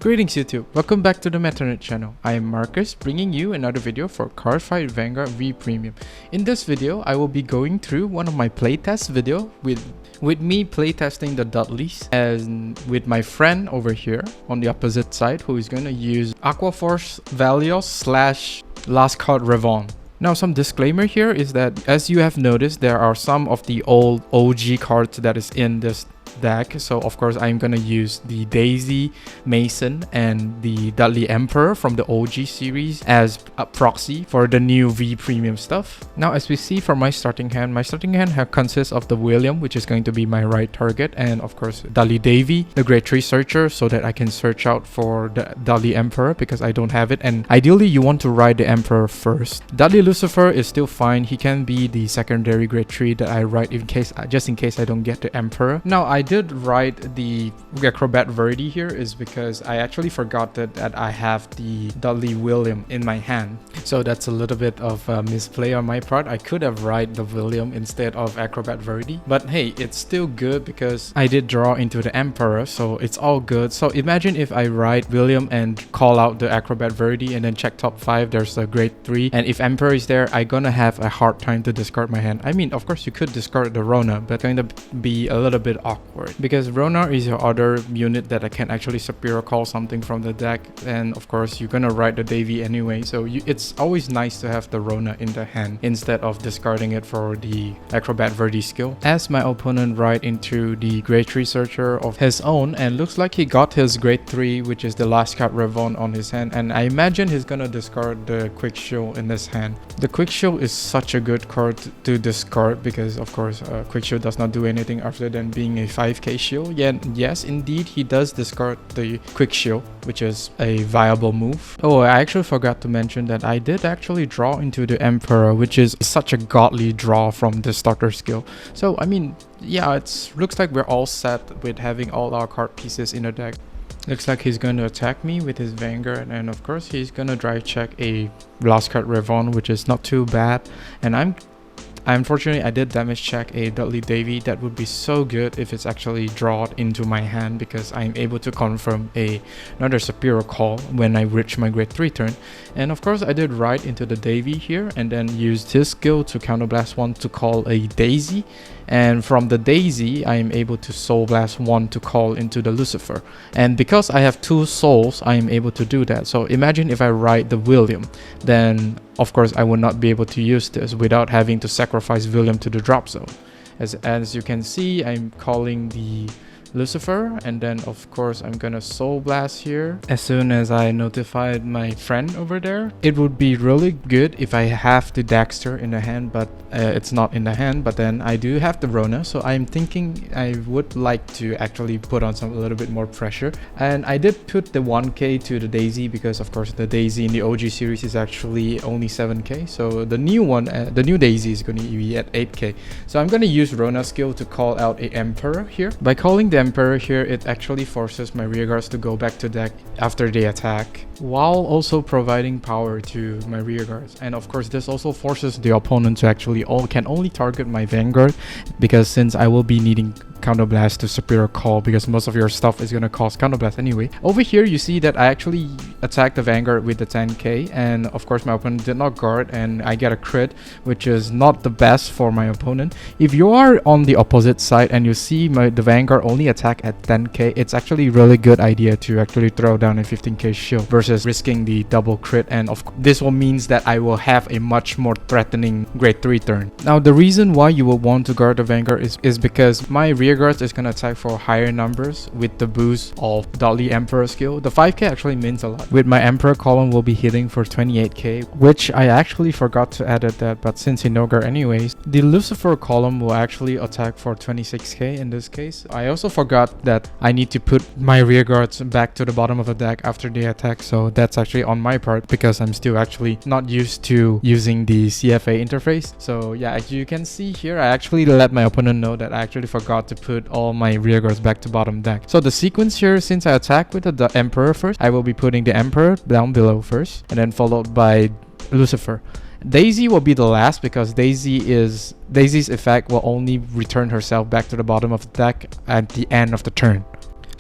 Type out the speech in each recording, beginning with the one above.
Greetings YouTube, welcome back to the Metanet channel. I am Marcus, bringing you another video for Cardfight Vanguard V Premium. In this video, I will be going through one of my playtest video with me playtesting the Dudleys and with my friend over here on the opposite side who is going to use Aqua Force Valios / last card Revonn. Now, some disclaimer here is that as you have noticed, there are some of the old OG cards that is in this deck. So of course I'm gonna use the Daisy, Mason, and the Dudley Emperor from the OG series as a proxy for the new V Premium stuff. Now, as we see from my starting hand consists of the William, which is going to be my right target, and of course Dudley Davy, the Grade 3 searcher, so that I can search out for the Dudley Emperor because I don't have it, and ideally you want to ride the Emperor first. Dudley Lucifer is still fine. He can be the secondary Grade 3 that I ride just in case I don't get the Emperor. Now, I did write the Acrobat Verity here is because I actually forgot that I have the Dudley William in my hand. So that's a little bit of a misplay on my part. I could have write the William instead of Acrobat Verity. But hey, it's still good because I did draw into the Emperor, so it's all good. So imagine if I write William and call out the Acrobat Verity and then check top 5, there's a Grade 3. And if Emperor is there, I'm gonna have a hard time to discard my hand. I mean, of course you could discard the Rona, but it's going to be a little bit awkward. Because Rona is your other unit that I can actually Superior Call something from the deck, and of course you're gonna ride the Davy anyway, so it's always nice to have the Rona in the hand instead of discarding it for the Acrobat Verity skill. As my opponent ride into the Grade 3 searcher of his own, and looks like he got his Grade 3, which is the last card Revonn on his hand, and I imagine he's gonna discard the Quick Shield in this hand. The Quick Shield is such a good card to discard because of course Quick Shield does not do anything other than being a 5k shield. Yeah, yes, indeed, he does discard the Quick Shield, which is a viable move. Oh, I actually forgot to mention that I did actually draw into the Emperor, which is such a godly draw from the starter skill. So, I mean, yeah, it looks like we're all set with having all our card pieces in the deck. Looks like he's going to attack me with his Vanguard, and of course he's going to drive check a last card Revonn, which is not too bad. And unfortunately, I did damage check a Dudley Davy. That would be so good if it's actually drawn into my hand because I'm able to confirm another Superior Call when I reach my Grade 3 turn. And of course, I did ride into the Davy here and then used his skill to counterblast 1 to call a Daisy. And from the Daisy, I am able to Soul Blast 1 to call into the Lucifer. And because I have 2 souls, I am able to do that. So imagine if I ride the William, then of course I would not be able to use this without having to sacrifice William to the drop zone. As you can see, I'm calling the Lucifer, and then of course I'm gonna Soul Blast here. As soon as I notified my friend over there, it would be really good if I have the Daxter in the hand, but it's not in the hand. But then I do have the Rona, so I'm thinking I would like to actually put on a little bit more pressure. And I did put the 1k to the Daisy because of course the Daisy in the OG series is actually only 7k, so the new one, the new Daisy is going to be at 8k. So I'm going to use Rona's skill to call out a Emperor here. By calling the Emperor here, it actually forces my rearguards to go back to deck after they attack, while also providing power to my rearguards. And of course this also forces the opponent to actually can only target my Vanguard, because since I will be needing Counterblast to Superior Call because most of your stuff is going to cost Counterblast anyway. Over here you see that I actually attacked the Vanguard with the 10k, and of course my opponent did not guard and I get a crit, which is not the best for my opponent. If you are on the opposite side and you see the Vanguard only attack at 10k, it's actually a really good idea to actually throw down a 15k shield versus risking the double crit, and this will means that I will have a much more threatening Grade 3 turn. Now, the reason why you will want to guard the Vanguard is because my rearguards is going to attack for higher numbers with the boost of Dudley Emperor skill. The 5k actually means a lot. With my Emperor column will be hitting for 28k, which I actually forgot to edit that, but since you know guard anyways, the Lucifer column will actually attack for 26k in this case. I also forgot that I need to put my rearguards back to the bottom of the deck after they attack, so that's actually on my part because I'm still actually not used to using the CFA interface. So yeah, as you can see here, I actually let my opponent know that I actually forgot to put all my rearguards back to bottom deck. So the sequence here, since I attack with the Emperor first, I will be putting the Emperor down below first, and then followed by Lucifer. Daisy will be the last because Daisy's effect will only return herself back to the bottom of the deck at the end of the turn.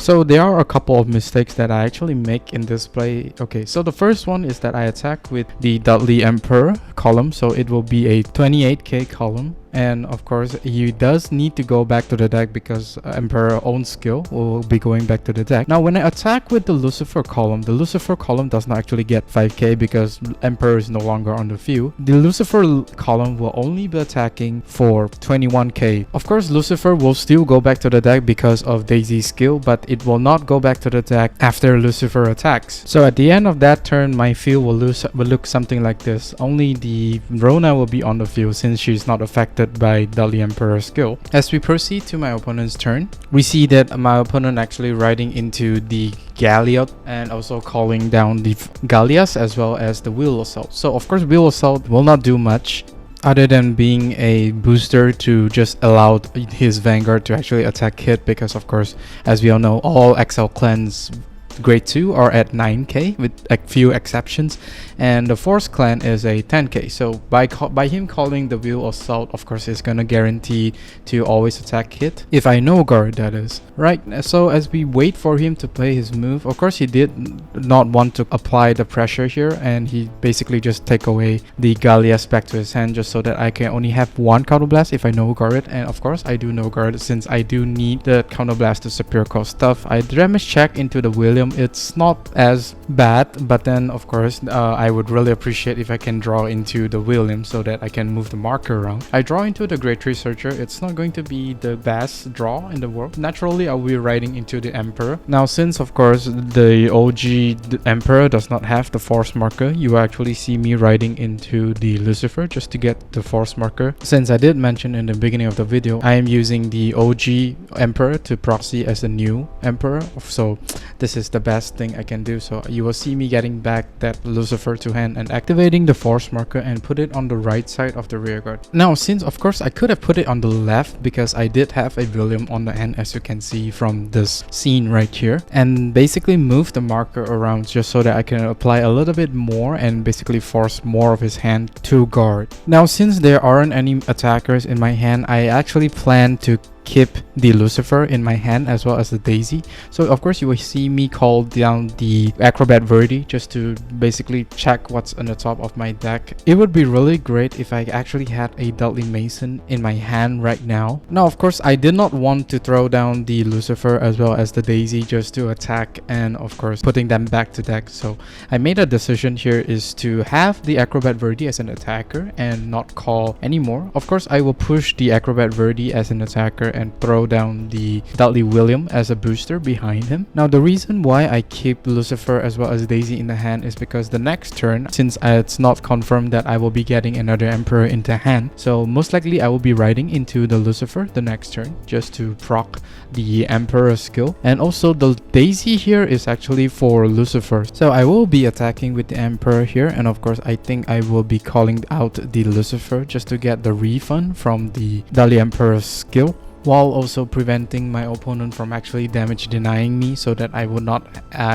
So there are a couple of mistakes that I actually make in this play. Okay, so the first one is that I attack with the Dudley Emperor column, so it will be a 28k column. And of course he does need to go back to the deck because Emperor own skill will be going back to the deck. Now when I attack with the Lucifer column does not actually get 5k because Emperor is no longer on the field. The Lucifer column will only be attacking for 21k. Of course Lucifer will still go back to the deck because of Daisy's skill, but it will not go back to the deck after Lucifer attacks. So at the end of that turn, my field will look something like this. Only the Rona will be on the field since she's not affected by Dudley Emperor's skill. As we proceed to my opponent's turn, we see that my opponent actually riding into the Galliot and also calling down the Gallias as well as the Wheel Assault. So of course Wheel Assault will not do much other than being a booster to just allow his Vanguard to actually attack hit, because of course as we all know, all XL clans grade 2 are at 9k with a few exceptions, and the Force clan is a 10k. So by him calling the Wheel Assault, of course it's gonna guarantee to always attack hit if I no guard, that is. Right, so as we wait for him to play his move, of course he did not want to apply the pressure here, and he basically just take away the Gallias back to his hand just so that I can only have one counter blast if I no guard it. And of course I do no guard since I do need the counter blast to superior cost stuff. I damage check into the William. It's not as bad, but then of course I would really appreciate if I can draw into the William so that I can move the marker around. I draw into the Great Tree Searcher. It's not going to be the best draw in the world. Naturally I'll be riding into the Emperor. Now since of course the OG Emperor does not have the Force marker, you will actually see me riding into the Lucifer just to get the Force marker. Since I did mention in the beginning of the video, I am using the OG Emperor to proxy as the new Emperor, so this is the best thing I can do. So you will see me getting back that Lucifer to hand and activating the Force marker and put it on the right side of the rear guard. Now since of course I could have put it on the left because I did have a William on the end, as you can see from this scene right here, and basically move the marker around just so that I can apply a little bit more and basically force more of his hand to guard. Now since there aren't any attackers in my hand, I actually plan to keep the Lucifer in my hand as well as the Daisy. So of course you will see me call down the Acrobat Verdi just to basically check what's on the top of my deck. It would be really great if I actually had a Dudley Mason in my hand right now. Now of course I did not want to throw down the Lucifer as well as the Daisy just to attack and of course putting them back to deck. So I made a decision here is to have the Acrobat Verdi as an attacker and not call anymore. Of course I will push the Acrobat Verdi as an attacker and throw down the Dudley William as a booster behind him. Now the reason why I keep Lucifer as well as Daisy in the hand is because the next turn, since it's not confirmed that I will be getting another Emperor into hand, so most likely I will be riding into the Lucifer the next turn just to proc the Emperor skill. And also the Daisy here is actually for Lucifer, so I will be attacking with the Emperor here, and of course I think I will be calling out the Lucifer just to get the refund from the Dudley Emperor's skill, while also preventing my opponent from actually damage denying me so that I would not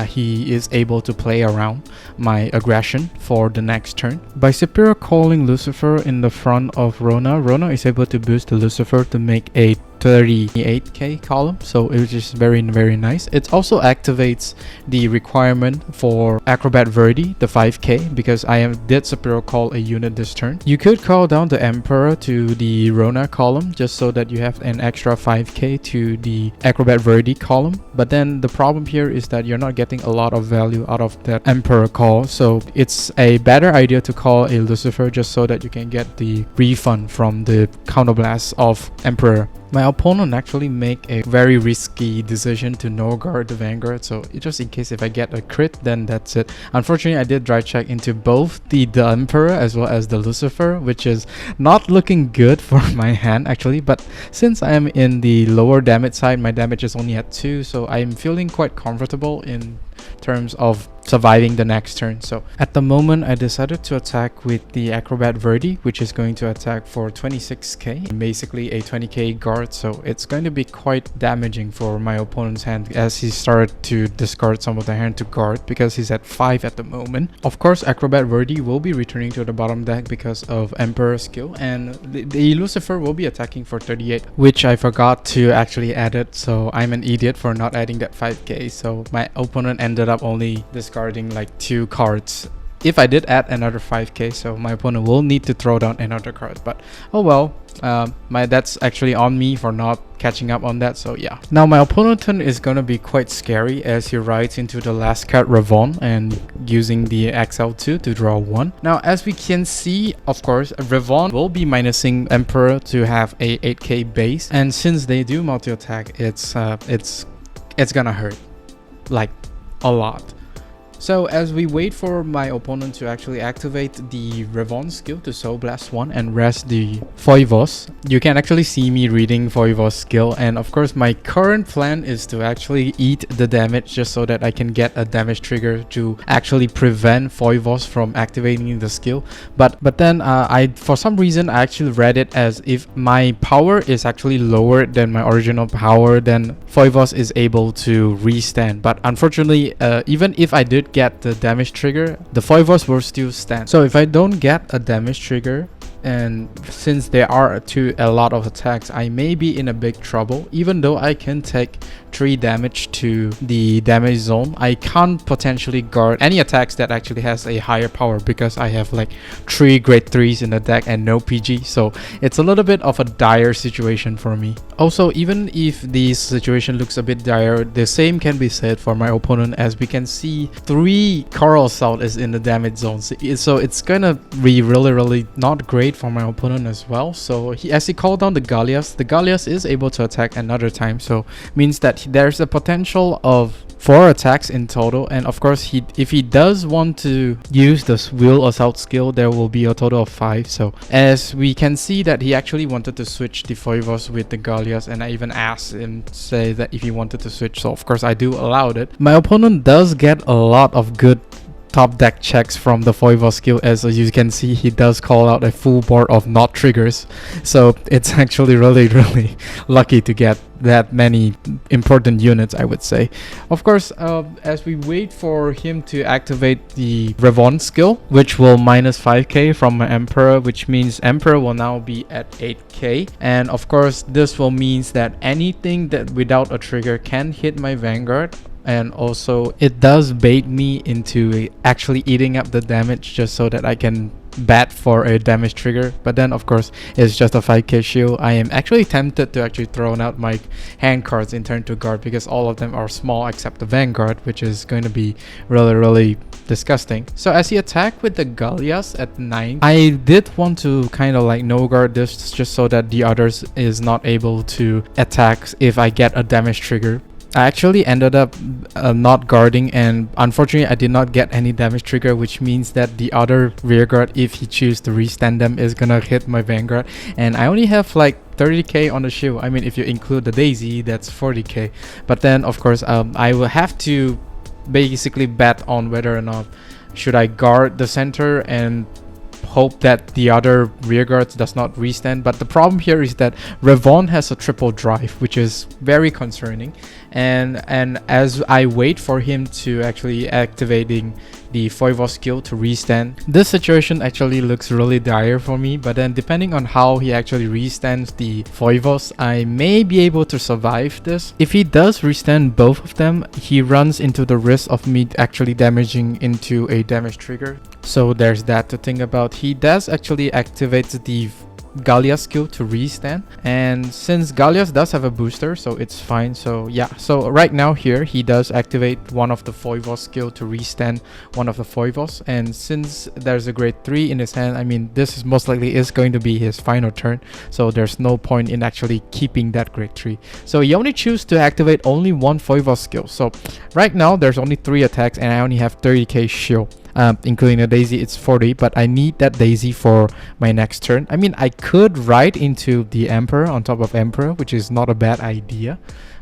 he is able to play around my aggression for the next turn. By superior calling Lucifer in the front of Rona, Rona is able to boost the Lucifer to make a 38k column, so it is very nice. It also activates the requirement for Acrobat Verdi, the 5k, because I did superior call a unit this turn. You could call down the Emperor to the Rona column just so that you have an extra 5k to the Acrobat Verdi column, but then the problem here is that you're not getting a lot of value out of that Emperor call, so it's a better idea to call a Lucifer just so that you can get the refund from the counterblast of Emperor. My opponent actually make a very risky decision to no guard the Vanguard, so just in case if I get a crit, then that's it. Unfortunately I did dry check into both the Emperor as well as the Lucifer, which is not looking good for my hand actually, but since I am in the lower damage side, my damage is only at 2, so I'm feeling quite comfortable in terms of surviving the next turn. So at the moment I decided to attack with the Acrobat Verdi, which is going to attack for 26k, basically a 20k guard, so it's going to be quite damaging for my opponent's hand as he started to discard some of the hand to guard because he's at 5 at the moment. Of course, Acrobat Verdi will be returning to the bottom deck because of Emperor skill, and the Lucifer will be attacking for 38, which I forgot to actually add it, so I'm an idiot for not adding that 5k. So my opponent ended up only discarding like 2 cards. If I did add another 5k, so my opponent will need to throw down another card, but oh well, that's actually on me for not catching up on that. So yeah, now my opponent turn is gonna be quite scary as he rides into the last card Revonn and using the XL2 to draw 1. Now as we can see, of course, Revonn will be minusing Emperor to have a 8k base, and since they do multi-attack, it's gonna hurt like a lot. So as we wait for my opponent to actually activate the Revonn skill to Soul Blast 1 and rest the Foivos, you can actually see me reading Foivos skill, and of course my current plan is to actually eat the damage just so that I can get a damage trigger to actually prevent Foivos from activating the skill. But then for some reason I actually read it as if my power is actually lower than my original power, then Foivos is able to restand. But unfortunately, even if I did get the damage trigger, the Foivos will still stand. So if I don't get a damage trigger, and since there are a lot of attacks, I may be in a big trouble. Even though I can take 3 damage to the damage zone, I can't potentially guard any attacks that actually has a higher power because I have like 3 grade 3s in the deck and no PG, so it's a little bit of a dire situation for me. Also, even if this situation looks a bit dire, the same can be said for my opponent, as we can see 3 Coral Assault is in the damage zone, so it's gonna be really not great for my opponent as well. So as he called down the Gallias is able to attack another time, so means that there's a potential of 4 attacks in total. And of course, if he does want to use the Will Assault skill, there will be a total of 5. So as we can see that he actually wanted to switch the Foivos with the Gallias, and I even asked him to say that if he wanted to switch, so of course I do allowed it. My opponent does get a lot of good top deck checks from the Foivos skill, as you can see he does call out a full board of not triggers, so it's actually really lucky to get that many important units, I would say. Of course, as we wait for him to activate the Revonn skill, which will minus 5k from my Emperor, which means Emperor will now be at 8k, and of course this will means that anything that without a trigger can hit my Vanguard. And also it does bait me into actually eating up the damage just so that I can bat for a damage trigger. But then of course it's just a 5k shield. I am actually tempted to actually throw out my hand cards in turn to guard because all of them are small except the Vanguard, which is going to be really disgusting. So as he attacked with the Gallias at 9, I did want to kind of like no guard this just so that the others is not able to attack if I get a damage trigger. I actually ended up not guarding, and unfortunately I did not get any damage trigger, which means that the other rearguard, if he chooses to restand them, is gonna hit my Vanguard, and I only have like 30k on the shield. I mean, if you include the Daisy, that's 40k. But then of course I will have to basically bet on whether or not should I guard the center and hope that the other rearguards does not restand. But the problem here is that Revonn has a triple drive, which is very concerning, and as I wait for him to actually activating the Foivos skill to restand, this situation actually looks really dire for me. But then depending on how he actually restands the Foivos, I may be able to survive this. If he does restand both of them, he runs into the risk of me actually damaging into a damage trigger, so there's that to think about. He does actually activate the Gallias skill to restand, and since Gallias does have a booster, so it's fine. So yeah, so right now here he does activate one of the Foivos skill to restand one of the Foivos, and since there's a grade 3 in his hand, I mean this is most likely is going to be his final turn, so there's no point in actually keeping that grade 3. So he only chooses to activate only one Foivos skill. So right now there's only 3 attacks and I only have 30k shield. Including the Daisy, it's 40, but I need that Daisy for my next turn. I mean, I could ride into the Emperor on top of Emperor, which is not a bad idea,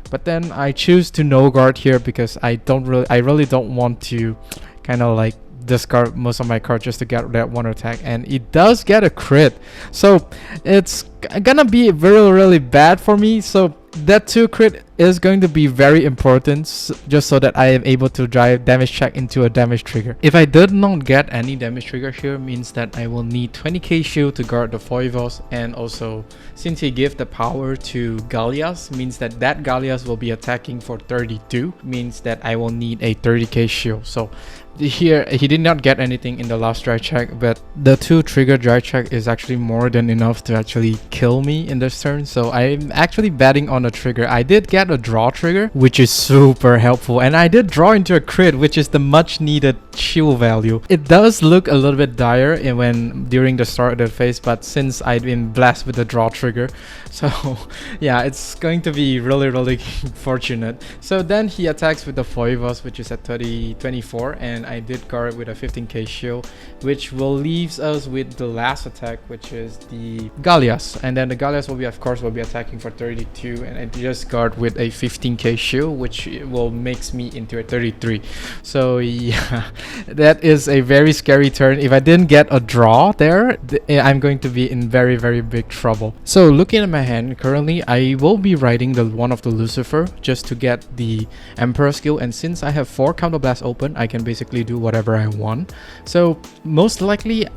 But then I choose to no guard here because I really don't want to kind of like discard most of my cards just to get that one attack, and it does get a crit, so it's gonna be really bad for me. So that 2 crit is going to be very important, just so that I am able to drive damage check into a damage trigger. If I did not get any damage trigger here, means that I will need 20k shield to guard the Foivos, and also since he gave the power to Gallias, means that Gallias will be attacking for 32, means that I will need a 30k shield. So here he did not get anything in the last dry check, but the 2 trigger dry check is actually more than enough to actually kill me in this turn. So I'm actually betting on a trigger. I did get a draw trigger, which is super helpful, and I did draw into a crit, which is the much needed shield value. It does look a little bit dire during the start of the phase, but since I've been blessed with the draw trigger, so yeah, it's going to be really fortunate. So then he attacks with the Foivos, which is at 24, and I did guard with a 15k shield, which will leaves us with the last attack, which is the Gallias, and then the Gallias will be attacking for 32, and I just guard with a 15k shield, which will makes me into a 33. So yeah, that is a very scary turn. If I didn't get a draw there, I'm going to be in very big trouble. So looking at my hand currently, I will be riding the one of the Lucifer just to get the Emperor skill, and since I have 4 counterblast open, I can basically do whatever I want. So most likely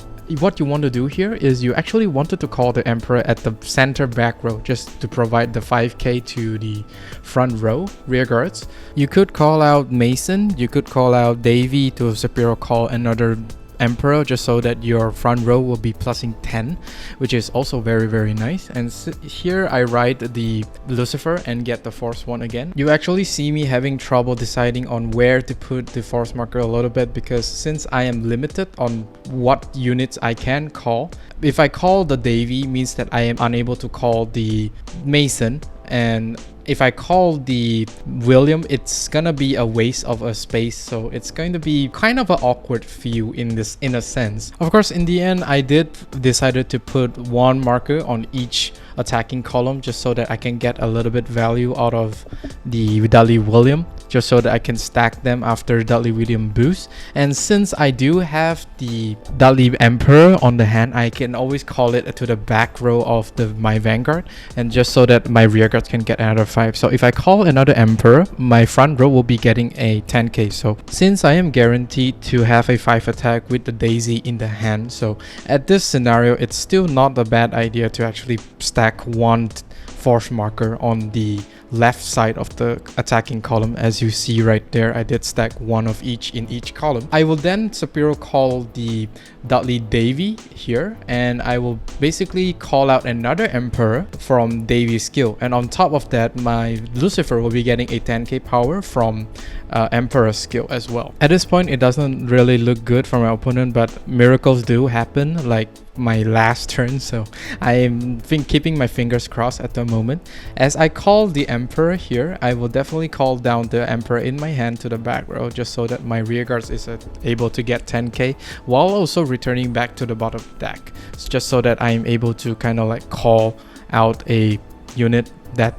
what you want to do here is you actually wanted to call the Emperor at the center back row just to provide the 5k to the front row rear guards. You could call out Mason, you could call out Davy to Superior call another Emperor just so that your front row will be plussing 10, which is also very nice. And here I ride the Lucifer and get the force one again. You actually see me having trouble deciding on where to put the force marker a little bit, because since I am limited on what units I can call, if I call the Davy means that I am unable to call the Mason, and if I call the William, it's gonna be a waste of a space, so it's going to be kind of an awkward feel in a sense. Of course, in the end, I did decided to put 1 marker on each attacking column just so that I can get a little bit value out of the Dudley William, just so that I can stack them after Dudley William boost. And since I do have the Dudley Emperor on the hand, I can always call it to the back row of my Vanguard, and just so that my rear guards can get another 5. So if I call another Emperor, my front row will be getting a 10k. So since I am guaranteed to have a 5 attack with the Daisy in the hand, so at this scenario, it's still not a bad idea to actually stack 1 force marker on the left side of the attacking column. As you see right there, I did stack 1 of each in each column. I will then Superior call the Dudley Davy here, and I will basically call out another Emperor from Davy's skill, and on top of that, my Lucifer will be getting a 10k power from Emperor skill as well. At this point, it doesn't really look good for my opponent, but miracles do happen, like my last turn, so I am keeping my fingers crossed at the moment. As I call the Emperor here, I will definitely call down the Emperor in my hand to the back row, just so that my rear guards is able to get 10k while also returning back to the bottom deck. It's just so that I am able to kind of like call out a unit that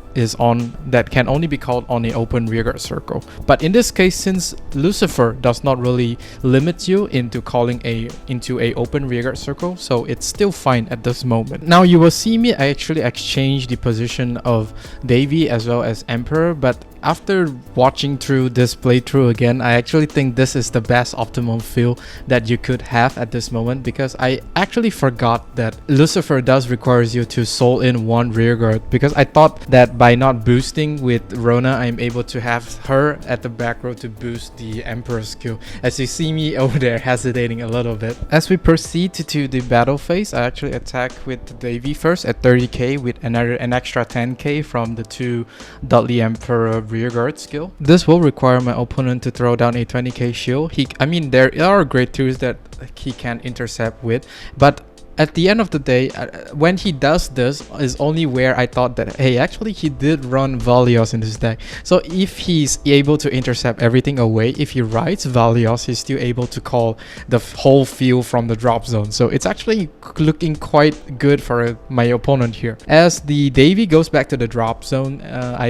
can only be called on an open rearguard circle. But in this case, since Lucifer does not really limit you into calling into a open rearguard circle, so it's still fine at this moment. Now you will see me actually exchange the position of Davy as well as Emperor, but after watching through this playthrough again, I actually think this is the best optimal feel that you could have at this moment, because I actually forgot that Lucifer does requires you to soul in 1 rearguard, because I thought that by not boosting with Rona, I'm able to have her at the back row to boost the Emperor skill. As you see me over there hesitating a little bit. As we proceed to the battle phase, I actually attack with Davy first at 30k with an extra 10k from the 2 Dudley Emperor rearguard skill. This will require my opponent to throw down a 20k shield. I mean, there are great tools that he can intercept with, but at the end of the day, when he does this is only where I thought that, hey, actually he did run Valios in his deck. So if he's able to intercept everything away, if he rides Valios, he's still able to call the whole field from the drop zone. So it's actually looking quite good for my opponent here. As the Davy goes back to the drop zone, I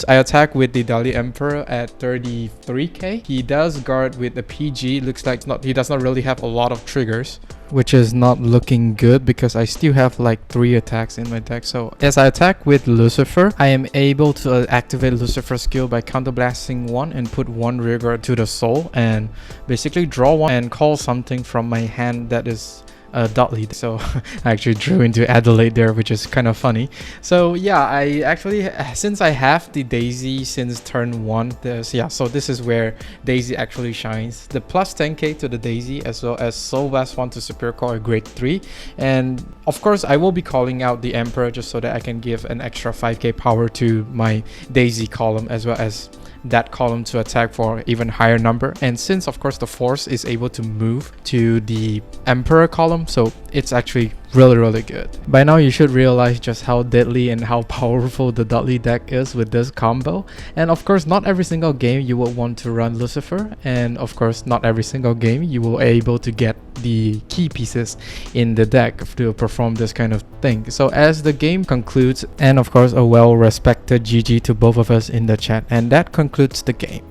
attack with the Dudley Emperor at 33k. He does guard with the PG. Looks like he does not really have a lot of triggers, which is not looking good because I still have like 3 attacks in my deck. So as I attack with Lucifer, I am able to activate Lucifer's skill by counterblasting 1 and put 1 rear guard to the soul and basically draw 1 and call something from my hand that is Dudley. So I actually drew into Adelaide there, which is kind of funny. So yeah, I actually, since I have the Daisy since turn 1, so this is where Daisy actually shines. The plus 10k to the Daisy, as well as Soul Blast 1 to Superior Core grade 3. And of course I will be calling out the Emperor just so that I can give an extra 5k power to my Daisy column, as well as that column to attack for even higher number. And since of course the Force is able to move to the Emperor column, so it's actually really good. By now you should realize just how deadly and how powerful the Dudley deck is with this combo. And of course not every single game you will want to run Lucifer, and of course not every single game you will be able to get the key pieces in the deck to perform this kind of thing. So as the game concludes, and of course a well respected GG to both of us in the chat, and that concludes the game.